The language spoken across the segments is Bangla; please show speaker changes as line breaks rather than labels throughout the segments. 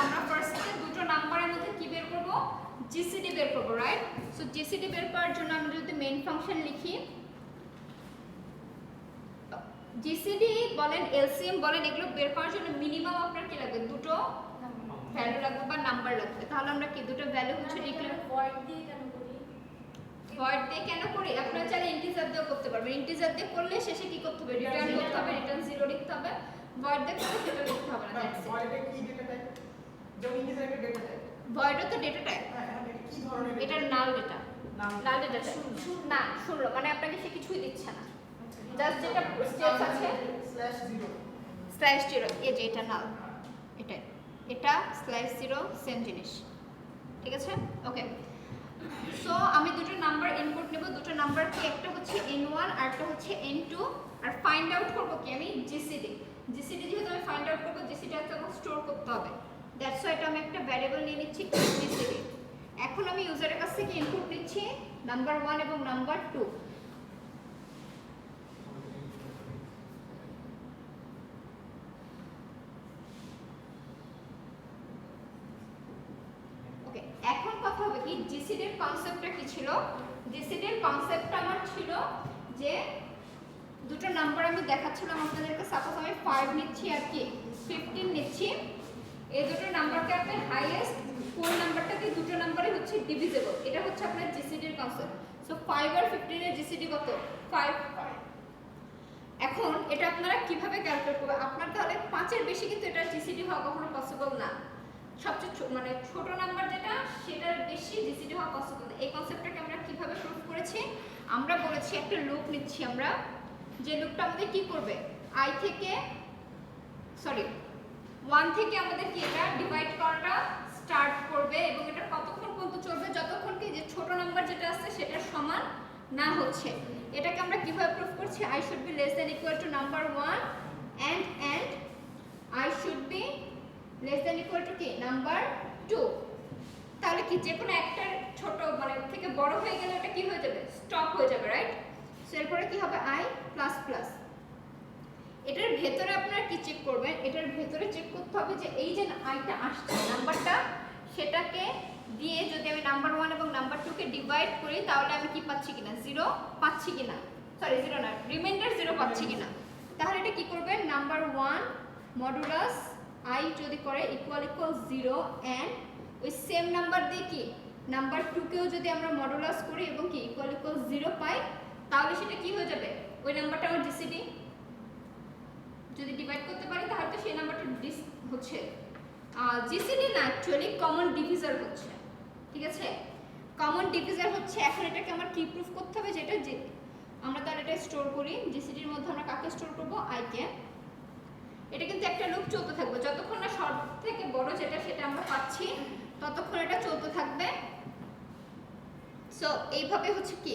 আমরা ফার্স্টে দুটো নাম্বারের মধ্যে কি বের করব, জিসিডি বের করব, রাইট? সো জিসিডি বের করার জন্য আমরা যদি মেইন ফাংশন লিখি, জিসিডি বলেন এলসিএম বলেন, এগুলো বের করার জন্য মিনিমাম আপনার কি লাগবে, দুটো ভ্যালু লাগবে বা নাম্বার লাগবে। তাহলে আমরা কি দুটো ভ্যালু হচ্ছে ডিক্লেয়ার ভয়েড দিয়ে কেন করি? আপনারা চাইলে ইন্টিজার দিয়েও করতে পারবেন। ইন্টিজার দিয়ে করলে শেষে কি করতে হবে, রিটার্ন করতে হবে, রিটার্ন 0 লিখতে হবে। ভয়েড দিয়ে করলে সেটা লিখতে হবে না। That's it.
ভয়েডে কি ডেটা টাইপ? যেমন ইন্টিজার একটা ডেটা টাইপ।
ভয়েডও তো ডেটা টাইপ।
হ্যাঁ, এটা কি ধরনের?
এটা null data. Null data type না, শুনলো মানে আপনাকে সে কিছুই দিচ্ছে না, জাস্ট যেটা স্টেপস আছে /0 এই যে এটা নাল, এটা /0 সেম জিনিস, ঠিক আছে? ওকে, সো আমি দুটো নাম্বার ইনপুট নেব। দুটো নাম্বার কি, একটা হচ্ছে n1 আর একটা হচ্ছে n2, আর ফাইন্ড আউট করব কি আমি জিসিডি। জিসিডি যেহেতু আমি ফাইন্ড আউট করব, জিসিডি একটা আমাকে স্টোর করতে হবে। দ্যাটস হোয়াই এটা আমি একটা ভ্যারিয়েবল নিয়ে নিচ্ছি জিসিডি। এখন আমি ইউজারের কাছ থেকে ইনপুট নিচ্ছি নাম্বার 1 এবং নাম্বার 2। ওকে, এখন কথা হবে কি জিসিডির কনসেপ্টটা কি ছিল? জিসিডির কনসেপ্টটা আমার ছিল যে দুটো নাম্বার আমি দেখাচ্ছিলাম আপনাদেরকে। সাপোজ আমি 5 নিচ্ছি আর কি 15 নিচ্ছি, এই দুটো নাম্বারকে আপনি হাইয়েস্ট কোন নাম্বারটাকে দুটো নাম্বারই হচ্ছে ডিভিজিবল, এটা হচ্ছে আপনার জিসিডির কনসেপ্ট। সো 5 আর 15 এর জিসিডি কত? 5। এখন এটা আপনারা কিভাবে ক্যালকুলেট করবেন? আপনার তাহলে 5 এর বেশি কিন্তু এটা জিসিডি হওয়া কখনো পসিবল না। সবচেয়ে মানে ছোট নাম্বার যেটা সেটার বেশি জিসিডি হওয়া পসিবল না। এই কনসেপ্টটাকে আমরা কিভাবে প্রুফ করেছি? আমরা বলেছি একটা লুপ নিচ্ছি আমরা, যে লুপটা আমাদের কি করবে, i থেকে 1 থেকে আমাদের কি এটা ডিভাইড করাটা স্টার্ট করবে, এবং এটা কতক্ষণ পর্যন্ত চলবে, যতক্ষণ কি যে ছোট নাম্বার যেটা আছে সেটার সমান না হচ্ছে। এটাকে আমরা কিভাবে প্রুফ করছি? i should be less than equal to number 1 and i should be less than equal to কি নাম্বার 2। তাহলে কি যে কোনো একটা ছোট মানে থেকে বড় হয়ে গেলে এটা কি হয়ে যাবে, স্টপ হয়ে যাবে, রাইট? সো এরপরে কি হবে, i প্লাস প্লাস। এটার ভেতরে আপনারা কি চেক করবেন? এটার ভেতরে চেক করতে হবে যে এই যে আইটা আসছে নাম্বারটা, সেটাকে দিয়ে যদি আমি নাম্বার 1 এবং নাম্বার 2 কে ডিভাইড করি তাহলে আমি কি পাচ্ছি কিনা, 0 পাচ্ছি কিনা, 0 না, রিমাইন্ডার 0 পাচ্ছি কিনা। তাহলে এটা কি করবেন, নাম্বার 1 মডুলাস i যদি করে ইকুয়াল 0 এন্ড ওই সেম নাম্বার দিয়ে কি নাম্বার 2 কেও যদি আমরা মডুলাস করি এবং কি ইকুয়াল 0 পাই, তাহলে সেটা কি হয়ে যাবে, ওই নাম্বারটা আমার জিসিডি। যদি ডিভাইড করতে পারি তাহলে তো সেই নাম্বারটা হচ্ছে জিসিডি না, অ্যাকচুয়ালি কমন ডিভিজার হচ্ছে, ঠিক আছে? কমন ডিভিজার হচ্ছে। এখন এটাকে আমার কি প্রুফ করতে হবে, যেটা যে আমরা তাহলে এটা স্টোর করি জিসিডির মধ্যে, আমরা কাকে স্টোর করব, i কে। এটা কিন্তু একটা লুপ চলতে থাকবে, যতক্ষণ না সব থেকে বড় যেটা সেটা আমরা পাচ্ছি ততক্ষণ এটা চলতে থাকবে। সো এইভাবে হচ্ছে কি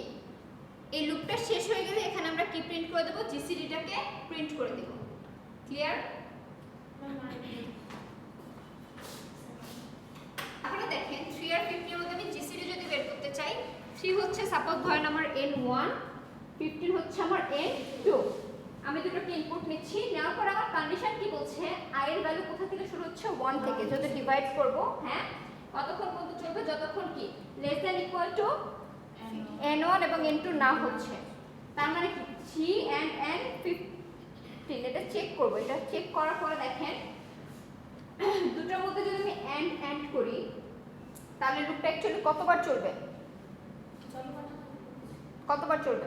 এই লুপটা শেষ হয়ে গেলে এখানে আমরা কি প্রিন্ট করে দেব, জিসিডিটাকে প্রিন্ট করে দেব। ক্লিয়ার? এখন দেখেন 3 আর 15 এর মধ্যে আমি জিসিডি যদি বের করতে চাই, 3 হচ্ছে সাপোজ ধরেন আমার n1, 15 হচ্ছে আমার n2। আমি দুটোকে ইনপুট নিচ্ছি, নেওয়ার পর আমার কন্ডিশন কি বলছে, i এর ভ্যালু কোথা থেকে শুরু হচ্ছে, 1 থেকে। যদি ডিভাইড করব, হ্যাঁ, কতক্ষণ পর্যন্ত চলবে, যতক্ষণ কি less than equal to n1 এবং n2 না হচ্ছে। তার মানে কি 3 and n15। এটা চেক করব, এটা চেক করার পরে দেখেন দুটোর মধ্যে যদি আমি and করি তাহলে লুপটা অ্যাকচুয়ালি কতবার চলবে, কতবার চলবে,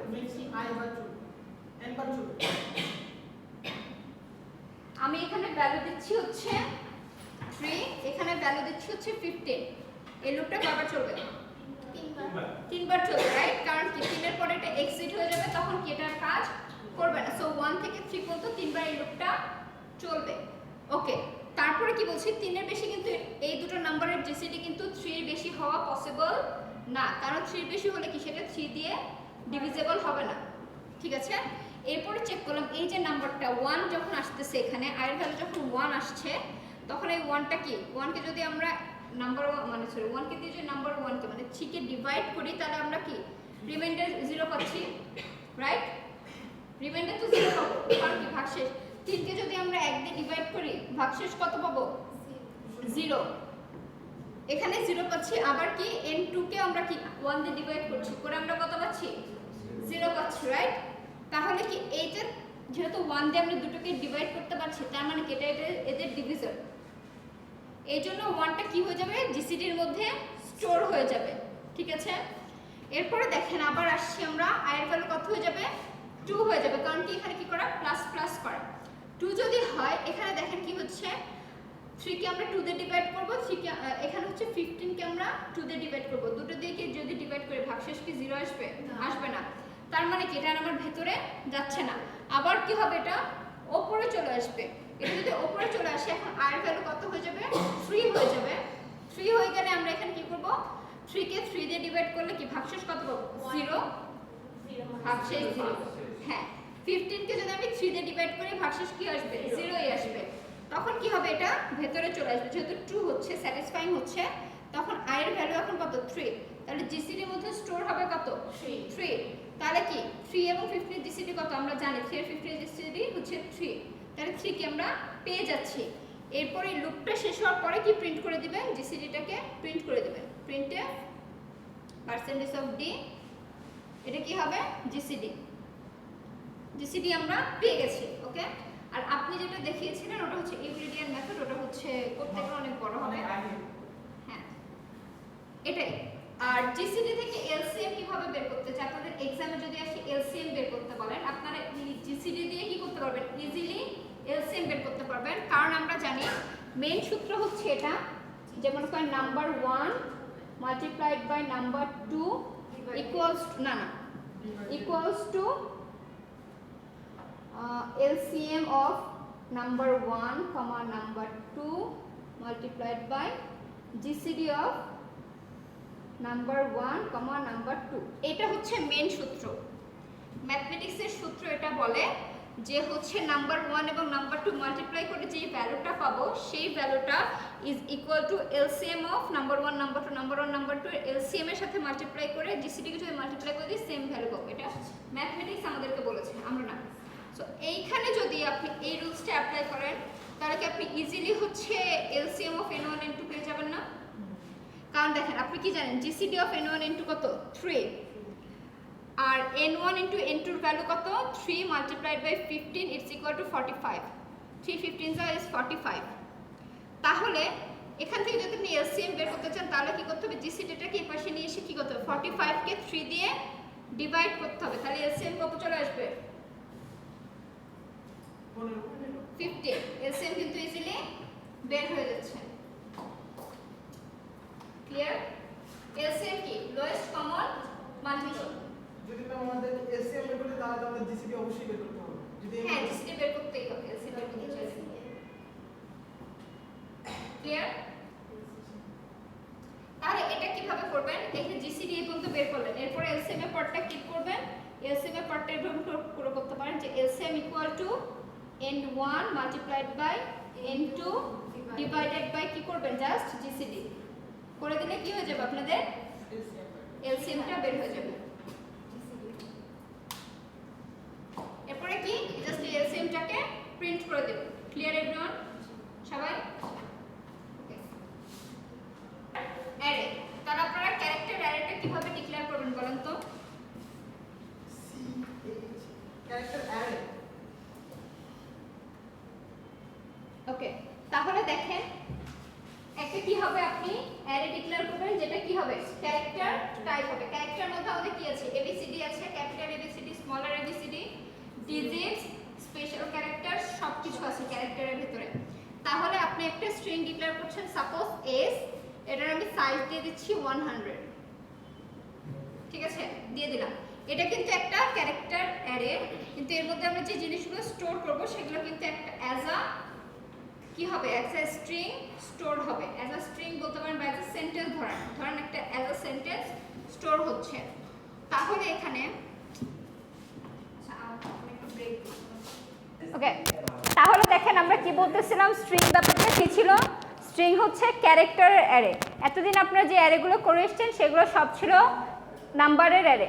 আমি এখানে ভ্যালু দিচ্ছি হচ্ছে 3, এখানে ভ্যালু দিচ্ছি হচ্ছে 15। এই লুপটা কয়বার চলবে, 3বার চলবে, রাইট? কারণ কি 3 এর পরে এটা এক্সিট হয়ে যাবে, তখন কি এটার কাজ করবে না। সো 1 থেকে 3 পর্যন্ত 3বার এই লুপটা চলবে। ওকে, তারপরে কি বলছি, 3 এর বেশি কিন্তু এই দুটো নাম্বারের জিসিডি কিন্তু 3 এর বেশি হওয়া পসিবল না, কারণ 3 এর বেশি হলে কি সেটা 3 দিয়ে ডিভিজিবল হবে না, ঠিক আছে? এরপরে চেক করলাম এই যে নাম্বারটা 1 যখন আসতেছে, এখানে i এর ভ্যালু যখন 1 আসছে, তখন এই 1টা কি, 1 কে যদি আমরা নাম্বার 1 কে দিয়ে যদি নাম্বার 1 কে মানে 3 কে ডিভাইড করি তাহলে আমরা কি রিমাইন্ডার 0 পাচ্ছি, রাইট? রিমাইন্ডার তো 0 পাবো, কারণ কি ভাগশেষ 3 কে যদি আমরা 1 দিয়ে ডিভাইড করি ভাগশেষ কত পাবো, 0, এখানে 0 পাচ্ছি। আবার কি n2 কে আমরা কি 1 দিয়ে ডিভাইড করছি, করে আমরা কত পাচ্ছি 0 পাচ্ছি, রাইট? তাহলে কি এইটা যেহেতু 1 দিয়ে আমরা দুটোকে ডিভাইড করতে পারছি, তার মানে কি এটা এদের ডিভিজর, এই জন্য 1টা কি হয়ে যাবে জিসিডির মধ্যে স্টোর হয়ে যাবে, ঠিক আছে? এরপরে দেখেন আবার আসছি আমরা, i এর ভ্যালু কত হয়ে যাবে 2 হয়ে যাবে, কারণ কি এখানে কি করা প্লাস প্লাস করা। 2 যদি হয় এখানে দেখেন কি হচ্ছে 3 কে আমরা 2 দিয়ে ডিভাইড করব, 3 কে এখানে হচ্ছে 15 কে আমরা 2 দিয়ে ডিভাইড করব, দুটো দিয়ে কি যদি ডিভাইড করে ভাগশেষ কি 0 আসবে? আসবে না। তার মানে কি এটা আমার ভেতরে যাচ্ছে না, আবার কি হবে এটা উপরে চলে আসবে। এটা যদি উপরে চলে আসে এখন i এর ভ্যালু কত হয়ে যাবে 3 হয়ে যাবে। 3 হয়ে গেলে আমরা এখানে কি করব 3 কে 3 দিয়ে ডিভাইড করলে কি ভাগশেষ কত পাবো 0, ভাগশেষ 0। হ্যাঁ 15 কে যদি আমি 3 দিয়ে ডিভাইড করি ভাগশেষ কি আসবে 0ই আসবে। তখন কি হবে এটা ভেতরে চলে আসবে, যেহেতু 2 হচ্ছে স্যাটিসফাইং হচ্ছে, তখন i এর ভ্যালু এখন কত 3, তাহলে জিসিডি এর মধ্যে স্টোর হবে কত 3। তাহলে কি 3 এবং 15 জিসিডি কত আমরা জানি, 3 এর 15 জিসিডি হচ্ছে 3, তাহলে 3 কে আমরা পেয়ে যাচ্ছি। এরপরে লুপটা শেষ হওয়ার পরে কি প্রিন্ট করে দিবেন জিসিডিটাকে প্রিন্ট করে দিবেন, প্রিন্টে পার্সেন্টেজ অফ ডি, এটা কি হবে জিসিডি, জিসিডি আমরা পেয়ে গেছি, ওকে? আর আপনি যেটা দেখিয়েছিলেন ওটা হচ্ছে ইউক্লিডিয়ান মেথড, ওটা হচ্ছে করতে গেলে অনেক বড় হবে। হ্যাঁ এটাই। আর জিসিডি থেকে এলসিএম কিভাবে বের করতে চাই, আপনাদের এক্সামে যদি আসে এলসিএম বের করতে বলেন, আপনারা জিসিডি দিয়ে কি করতে পারবেন ইজিলি এলসিএম বের করতে পারবেন, কারণ আমরা জানি মেইন সূত্র হচ্ছে এটা, যেমন করেন number 1 multiplied by number 2 equals equals to LCM of number 1 comma number 2 multiplied by GCD of number 1 comma number 2। এটা হচ্ছে মেইন সূত্র, ম্যাথমেটিক্সের সূত্র এটা বলে যে হচ্ছে নাম্বার 1 এবং নাম্বার 2 মাল্টিপ্লাই করে যে ভ্যালুটা পাবো সেই ভ্যালুটা is equal to LCM of number 1 number 2 number 1 number 2 LCM এর সাথে মাল্টিপ্লাই করে জিসিডি কে যদি মাল্টিপ্লাই করে দিই সেম ভ্যালু পাবো। এটা ম্যাথমেটিক্স আমাদেরকে বলেছে, আমরা না। সো এইখানে যদি আপনি এই রুলসটা অ্যাপ্লাই করেন তাহলে কি আপনি ইজিলি হচ্ছে এলসিএম অফ n1 n2 পেয়ে যাবেন না? কারণ দেখেন আপনি কি জানেন জিসিডি অফ n1 n2 কত 3, আর n1 into n2 এর ভ্যালু কত 3 multiplied by 15 it's equal to 45, 3 15 is 45। তাহলে এখান থেকে যদি আপনি এলসিএম বের করতে চান তাহলে কি করতে হবে জিসিডিটাকে এই পাশে নিয়ে এসে কি করতে হবে 45 কে 3 দিয়ে ডিভাইড করতে হবে, তাহলে এলসিএম কত চলে আসবে 50। এলসিএম কিন্তু ইজিলি বের হয়ে যাচ্ছে, ক্লিয়ার? এলসিএম কি লোয়েস্ট কমন মাল্টিপল।
যদি আমাদের এলসিএম বের করতে তাহলে আমাদের জিসিডি অবশ্যই বের করতে হবে, যদি
হ্যাঁ জিসিডি বের করতেই হবে, এলসিএম বের করতে চাই, ক্লিয়ার? তাহলে এটা কিভাবে করবেন, এই যে জিসিডি এই পর্যন্ত বের করলেন, এরপর এলসিএম এর পার্টটা কি করবেন, এলসিএম এর পার্টটা এভাবে পুরো করতে পারেন যে LCM equal to n1 multiplied by n2 divided by কি করবেন জাস্ট জিসিডি করে দিলে কি হয়ে যাবে আপনাদের এলসিএমটা বের হয়ে যাবে। এরপরে কি জাস্ট এলসিএমটাকে প্রিন্ট করে দেব। ক্লিয়ার এভরিওয়ান সবাই? ওকে অ্যারে, তাহলে আপনারা ক্যারেক্টার অ্যারেটা কিভাবে ডিক্লেয়ার করবেন বলেন তো?
Character array.
ওকে তাহলে দেখেন একটা কি হবে আপনি অ্যারে ডিক্লেয়ার করবেন যেটা কি হবে ক্যারেক্টার টাইপ হবে। ক্যারেক্টার মধ্যে আমাদের কি আছে এবিসিডি আছে, capital A B C D, smaller A B C D, digits, special character সবকিছু আছে ক্যারেক্টারের ভিতরে। তাহলে আপনি একটা স্ট্রিং ডিক্লেয়ার করছেন সাপোজ এস, এটার আমি সাইজ দিয়ে দিচ্ছি 100, ঠিক আছে দিয়ে দিলাম। এটা কিন্তু একটা ক্যারেক্টার অ্যারে, কিন্তু এর মধ্যে আমরা যে জিনিসগুলো স্টোর করব সেগুলো কিন্তু একটা অ্যাজ আ কি হবে অ্যাজ আ স্ট্রিং স্টোর হবে, অ্যাজ আ স্ট্রিং বলতে পারেন বা অ্যাজ আ সেন্টেন্স ধরেন একটা অ্যাজ আ সেন্টেন্স স্টোর হচ্ছে। তাহলে এখানে ওকে তাহলে দেখেন আমরা কি বলতেছিলাম স্ট্রিং ব্যাপারটা কি ছিল, স্ট্রিং হচ্ছে ক্যারেক্টারের অ্যারে। এতদিন আপনারা যে অ্যারেগুলো করে এসেছেন সেগুলো সব ছিল নাম্বারের অ্যারে,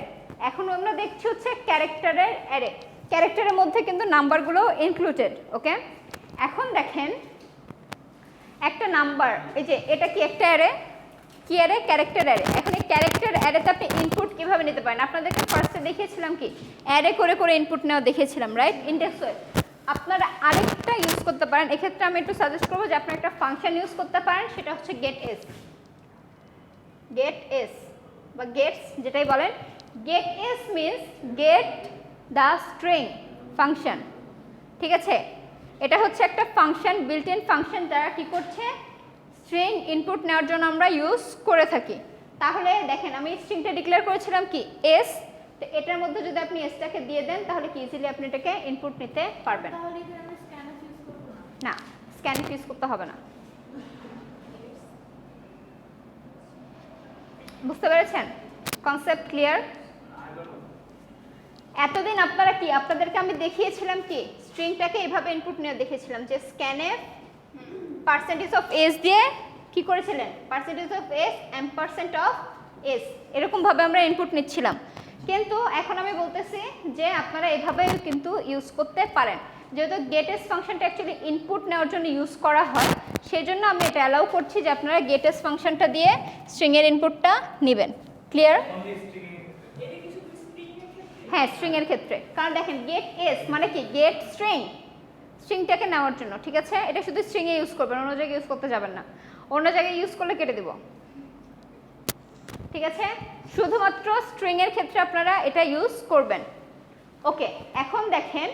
এখন আমরা দেখছি হচ্ছে ক্যারেক্টারের অ্যারে। ক্যারেক্টারের মধ্যে কিন্তু নাম্বারগুলো ইনক্লুডেড। ওকে এখন দেখেন একটা নাম্বার, এই যে এটা কি একটা অ্যারে, কি অ্যারে, ক্যারেক্টার অ্যারে। এখন এই ক্যারেক্টার অ্যারেতে আপনি ইনপুট কিভাবে নিতে পারেন, আপনাদেরকে ফার্স্টে দেখিয়েছিলাম কি অ্যারে করে করে ইনপুট নেওয়া দেখিয়েছিলাম, রাইট, ইন্ডেক্স ওয়ে। আপনারা আরেকটা ইউজ করতে পারেন, এক্ষেত্রে আমি একটু সাজেস্ট করবো যে আপনারা একটা ফাংশন ইউজ করতে পারেন, সেটা হচ্ছে গেট এস, গেট এস বা গেটস যেটাই বলেন। Get S means get the string function, ঠিক আছে। এটা হচ্ছে একটা ফাংশন, বিল্ট ইন ফাংশন, যারা কি করছে স্ট্রিং ইনপুট নেওয়ার জন্য আমরা ইউজ করে থাকি। তাহলে দেখেন আমি স্ট্রিংটা ডিক্লেয়ার করেছিলাম কি এস, তো এটার মধ্যে যদি আপনি এসটাকে দিয়ে দেন তাহলে কি ইজিলি আপনি এটাকে ইনপুট নিতে পারবেন।
তাহলে কি আমরা স্ক্যানার ইউজ করব না?
না, স্ক্যান ইউজ করতে হবে না। বুঝতে পেরেছেন? Concept clear? এতদিন আপনারা কি, আপনাদেরকে আমি দেখিয়েছিলাম কি স্ট্রিংটাকে এভাবে ইনপুট নিয়ে দেখিয়েছিলাম যে স্ক্যানএফ পার্সেন্টেজ অফ এস দিয়ে কি করেছিলেন, percentage of S ampersand of S, এরকমভাবে আমরা ইনপুট নিচ্ছিলাম। কিন্তু এখন আমি বলতেছি যে আপনারা এভাবে কিন্তু ইউজ করতে পারেন, যেহেতু গেটএস ফাংশনটা অ্যাকচুয়ালি ইনপুট নেওয়ার জন্য ইউজ করা হয়, সেই জন্য আমি এটা অ্যালাউ করছি যে আপনারা গেটএস ফাংশনটা দিয়ে স্ট্রিংয়ের ইনপুটটা নেবেন। ক্লিয়ার? হ্যাঁ, স্ট্রিংয়ের ক্ষেত্রে, কারণ দেখেন গেট এস মানে কি গেট স্ট্রিং, স্ট্রিংটাকে নেওয়ার জন্য, ঠিক আছে। এটা শুধু স্ট্রিংয়ে ইউজ করবেন, অন্য জায়গায় ইউজ করতে যাবেন না, অন্য জায়গায় ইউজ করলে কেটে দেব, ঠিক আছে। শুধুমাত্র স্ট্রিংয়ের ক্ষেত্রে আপনারা এটা ইউজ করবেন। ওকে, এখন দেখেন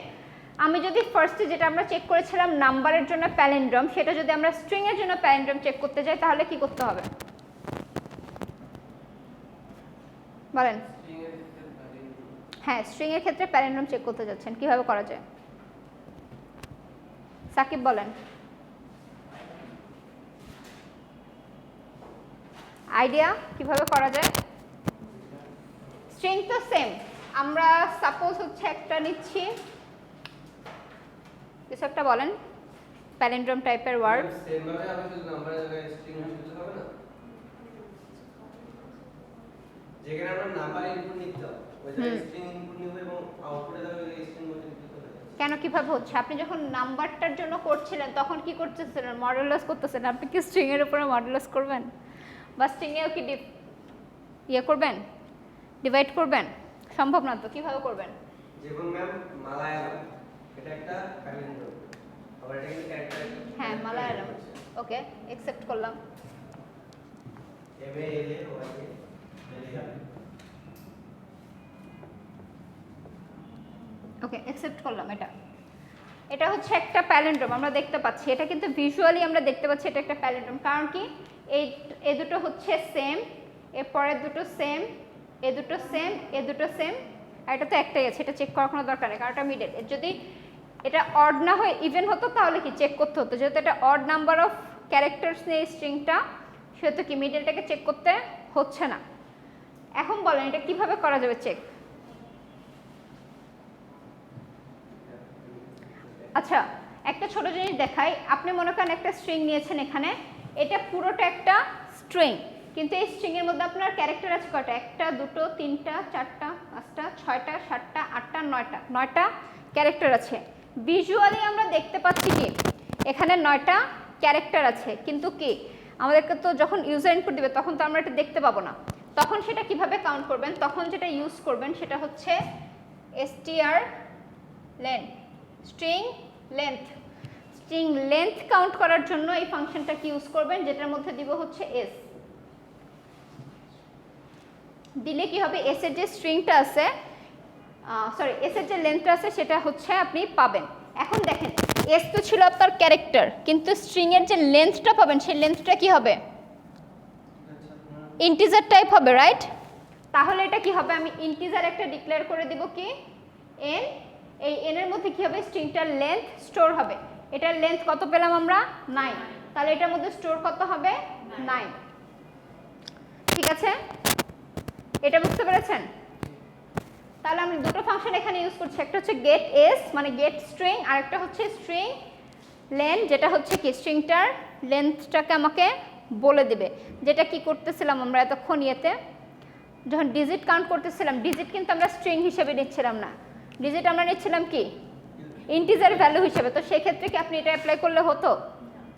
আমি যদি ফার্স্টে যেটা আমরা চেক করেছিলাম নাম্বারের জন্য প্যালিন্ড্রোম, সেটা যদি আমরা স্ট্রিংয়ের জন্য প্যালিন্ড্রোম চেক করতে যাই তাহলে কি করতে হবে বলেন? হ্যাঁ, স্ট্রিংয়ের ক্ষেত্রে প্যালিন্ড্রোম চেক করতে যাচ্ছেন, কিভাবে করা যায় সাকিব বলেন? আইডিয়া কিভাবে করা যায়? স্ট্রিং তো সেম, আমরা সাপোজ হচ্ছে একটা নিচ্ছি, কিছু একটা বলেন প্যালিন্ড্রোম টাইপের ওয়ার্ড।
সেম ভাবে আমি শুধু নাম্বারের জায়গায় স্ট্রিং দিতে হবে না, যেখানে আমরা নাম্বার ইনপুট নিতে হবে ওই জায়গায় স্ট্রিং ইনপুট নিব এবং আউটপুটে যাবে ওই স্ট্রিং মধ্যে দিতে হবে।
কেন, কিভাবে হচ্ছে? আপনি যখন নাম্বারটার জন্য করছিলেন তখন কি করতেছিলেন, মডুলাস করতেছেন, আপনি কি স্ট্রিং এর উপরে মডুলাস করবেন বা স্ট্রিং এও কি ইয়ে করবেন, ডিভাইড করবেন? সম্ভব না তো, কিভাবে করবেন?
যেমন ম্যাম মালায়ালাম এটা একটা প্যালিন্ড্রোম, আবার এটা কিন্তু ক্যারেক্টার।
হ্যাঁ, মালায়ালাম, ওকে অ্যাকসেপ্ট করলাম।
M A L A Y A
okay accept করলাম। এটা হচ্ছে একটা প্যালিন্ড্রোম, আমরা দেখতে পাচ্ছি, এটা কিন্তু ভিজুয়ালি আমরা দেখতে পাচ্ছি এটা একটা প্যালিন্ড্রোম, কারণ কি এই দুটো হচ্ছে সেম, এরপরের দুটো সেম, এ দুটো সেম, এ দুটো সেম, আর এটা তো একটাই আছে, এটা চেক করার কোনো দরকার নেই, কারণ এটা মিডল। যদি এটা অড না হয়ে ইভেন হতো তাহলে কি চেক করতে হতো, যেহেতু এটা অড নাম্বার অফ ক্যারেক্টার্স নিয়ে এই স্ট্রিংটা, সেহেতু কি মিডলটাকে চেক করতে হচ্ছে না। এখন বলেন এটা কিভাবে করা যাবে চেক? আচ্ছা, একটা ছোট জিনিস দেখাই, আপনি মনে করেন একটা স্ট্রিং নিয়েছেন, এখানে এটা পুরোটা একটা স্ট্রিং, কিন্তু এই স্ট্রিং এর মধ্যে আপনার ক্যারেক্টার আছে কয়টা? একটা, দুটো, তিনটা, চারটা, পাঁচটা, ছয়টা, সাতটা, আটটা, নয়টা ক্যারেক্টার আছে। ভিজুয়ালি আমরা দেখতে পাচ্ছি কি এখানে 9টা ক্যারেক্টার আছে, কিন্তু কি আমাদেরকে তো যখন ইউজার ইনপুট দিবে তখন তো আমরা এটা দেখতে পাবো না। তখন সেটা কিভাবে কাউন্ট করবেন? তখন যেটা ইউজ করবেন সেটা হচ্ছে str length, string length. String length count করার জন্য এই ফাংশনটা কি ইউজ করবেন, যেটার মধ্যে দিব হচ্ছে s। দিলে কি হবে, s এর যে স্ট্রিংটা আছে, সরি s এর যে লেন্থটা আছে সেটা হচ্ছে আপনি পাবেন। এখন দেখেন s তো ছিল আপনার ক্যারেক্টার, কিন্তু স্ট্রিং এর যে লেন্থটা পাবেন সেই লেন্থটা কি হবে? ইন্টিজার টাইপ হবে, রাইট? তাহলে এটা কি হবে, আমি ইন্টিজার একটা ডিক্লেয়ার করে দিব কি n, এই n এর মধ্যে কি হবে, স্ট্রিংটার লেন্থ স্টোর হবে। এটার লেন্থ কত পেলাম আমরা? 9, তাহলে এটার মধ্যে স্টোর কত হবে? 9। ঠিক আছে, এটা বুঝতে পেরেছেন? তাহলে আমি দুটো ফাংশন এখানে ইউজ করছি, একটা হচ্ছে গেট এস মানে গেট স্ট্রিং, আর একটা হচ্ছে স্ট্রিং লেন, যেটা হচ্ছে কি স্ট্রিংটার লেন্থটাকে আমাকে বলে দিবে। যেটা কি করতেছিলাম আমরা এতক্ষণ ইয়েতে, যখন ডিজিট কাউন্ট করতেছিলাম, ডিজিট কিন্তু আমরা স্ট্রিং হিসেবে নিচ্ছিলাম না, ডিজিট আমরা নিচ্ছিলাম কি ইন্টিজার ভ্যালু হিসেবে। তো সেই ক্ষেত্রে কি আপনি এটা অ্যাপ্লাই করলে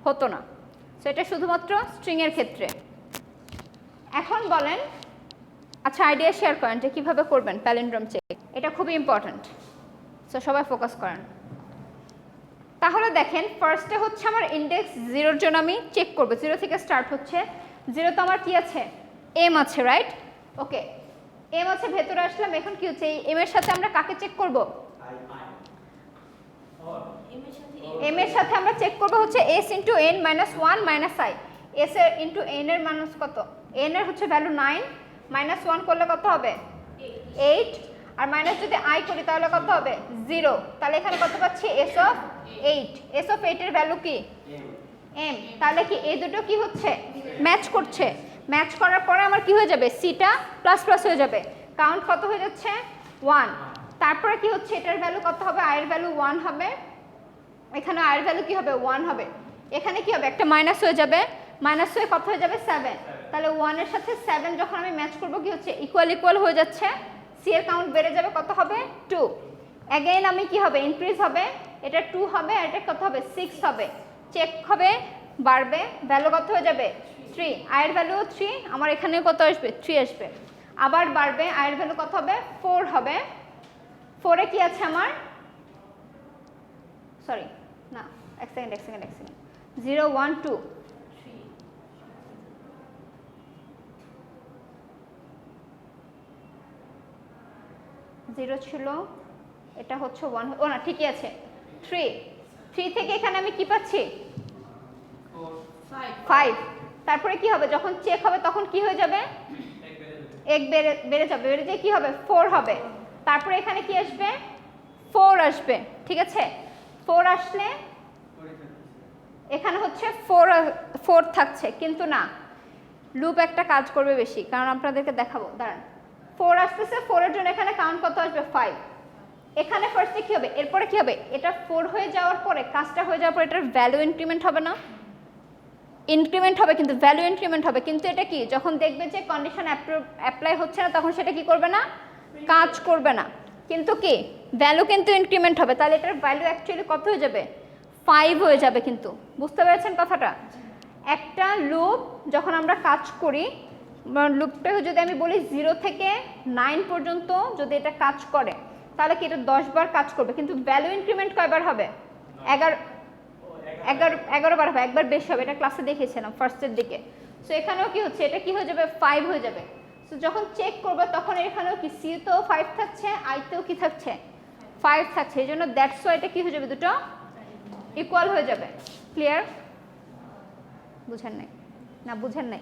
হতো না। সো এটা শুধুমাত্র স্ট্রিং এর ক্ষেত্রে। এখন বলেন আচ্ছা আইডিয়া শেয়ার করেন যে কীভাবে করবেন প্যালিন্ড্রোম চেক, এটা খুবই ইম্পর্ট্যান্ট। সো সবাই ফোকাস করেন। তাহলে দেখেন ফার্স্টে হচ্ছে আমার ইন্ডেক্স 0-র জন্য আমি চেক করব, 0 থেকে স্টার্ট হচ্ছে। 0 তো আমার কি আছে, এম আছে, রাইট? ওকে, এম আছে, ভেতরে আসলাম। এখন কি হচ্ছে, এই এম এর সাথে আমরা কাকে চেক করব? এম এর সাথে আমরা চেক করব হচ্ছে s into n minus 1 minus i। s এর ইন্টু n এর মাইনাস কত, n এর হচ্ছে ভ্যালু 9, মাইনাস 1 করলে কত হবে 8, আর মাইনাস যদি i করি তাহলে কত হবে 0। তাহলে এখানে কত পাচ্ছি s অফ 8। s অফ 8 এর ভ্যালু কি m। তাহলে কি এই দুটো কি হচ্ছে ম্যাচ করছে। ম্যাচ করার পরে আমার কি হয়ে যাবে, সিটা প্লাস প্লাস হয়ে যাবে। কাউন্ট কত হয়ে যাচ্ছে 1। তারপরে কি হচ্ছে, এটার ভ্যালু কত হবে, i এর ভ্যালু 1 হবে, এখানে i এর ভ্যালু কি হবে 1 হবে। এখানে কি হবে, একটা মাইনাস হয়ে যাবে, মাইনাস হয়ে কত হয়ে যাবে 7। তাহলে 1 এর সাথে 7 যখন আমি ম্যাচ করব কি হচ্ছে ইকুয়াল ইকুয়াল হয়ে যাচ্ছে। সি এর কাউন্ট বেড়ে যাবে, কত হবে 2। অ্যাগেইন আমি কি হবে, ইনক্রিজ হবে, এটা 2 হবে, আর এটা কত হবে 6 হবে। চেক হবে, বাড়বে, ভ্যালু কত হয়ে যাবে 3। i এর ভ্যালু 3, আমার এখানে কত আসবে 3 আসবে। আবার বাড়বে, i এর ভ্যালু কত হবে 4 হবে। 4 এ কি আছে আমার, সরি না, এক সেকেন্ড 0 1 2 0 ছিল, এটা হচ্ছে 1, ও না ঠিকই আছে 3 থেকে এখানে আমি কি পাচ্ছি 5। তারপরে কি হবে, যখন চেক হবে তখন কি হয়ে যাবে, এক বেড়ে যাবে, বেড়ে যেয়ে কি হবে 4 হবে। তারপরে এখানে কি আসবে 4 আসবে, ঠিক আছে। 4 আসলে এখানে হচ্ছে 4 থাকছে, কিন্তু না, লুপ একটা কাজ করবে বেশি, কারণ আপনাদেরকে দেখাবো, দাঁড়ান। 4 আসতেছে, 4 এর জন্য এখানে কাউন্ট কত আসবে 5। এখানে ফার্স্টে কি হবে, এরপরে কি হবে, এটা 4 হয়ে যাওয়ার পরে, কাজটা হয়ে যাওয়ার পরে এটার ভ্যালু ইনক্রিমেন্ট হবে না, ইনক্রিমেন্ট হবে, কিন্তু ভ্যালু ইনক্রিমেন্ট হবে। কিন্তু এটা কি, যখন দেখবে যে কন্ডিশন অ্যাপ্লাই হচ্ছে না, তখন সেটা কি করবে না, কাজ করবে না। কিন্তু কি ভ্যালু কিন্তু ইনক্রিমেন্ট হবে, তাহলে এটার ভ্যালু অ্যাকচুয়ালি কত হয়ে যাবে 5 হয়ে যাবে। কিন্তু বুঝতে পেরেছেন কথাটা? একটা লুপ যখন আমরা কাজ করি, লুপটাকে যদি আমি বলি 0 থেকে 9 পর্যন্ত যদি এটা কাজ করে, তাহলে কি এটা 10 বার কাজ করবে, কিন্তু ভ্যালু ইনক্রিমেন্ট কয়বার হবে 11 বার হবে, একবার বেশি হবে। এটা ক্লাসে দেখিয়েছিলাম ফার্স্টের দিকে। সো এখানেও কি হচ্ছে, এটা কি হয়ে যাবে 5 হয়ে যাবে। সো যখন চেক করবে তখন এখানেও কি সি তেও 5 থাকছে, আই তেও কি থাকছে 5 থাকছে। এই জন্য দ্যাটস ওয়াই এটা কি হয়ে যাবে, দুটো ইকুয়াল হয়ে যাবে। ক্লিয়ার? বুঝেন নাই না, বুঝেন নাই?